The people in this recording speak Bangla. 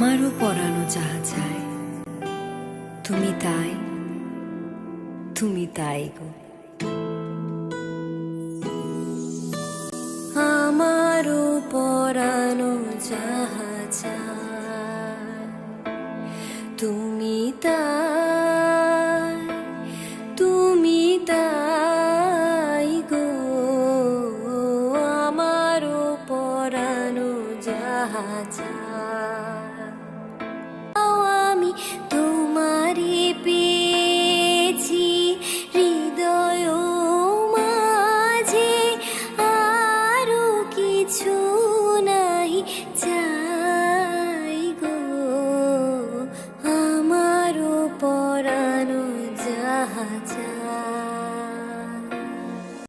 আমারও পরানো যাহা চায়, তুমি তাই, তুমি তাই গো। আমারও পরানো যাহা চায়, তুমি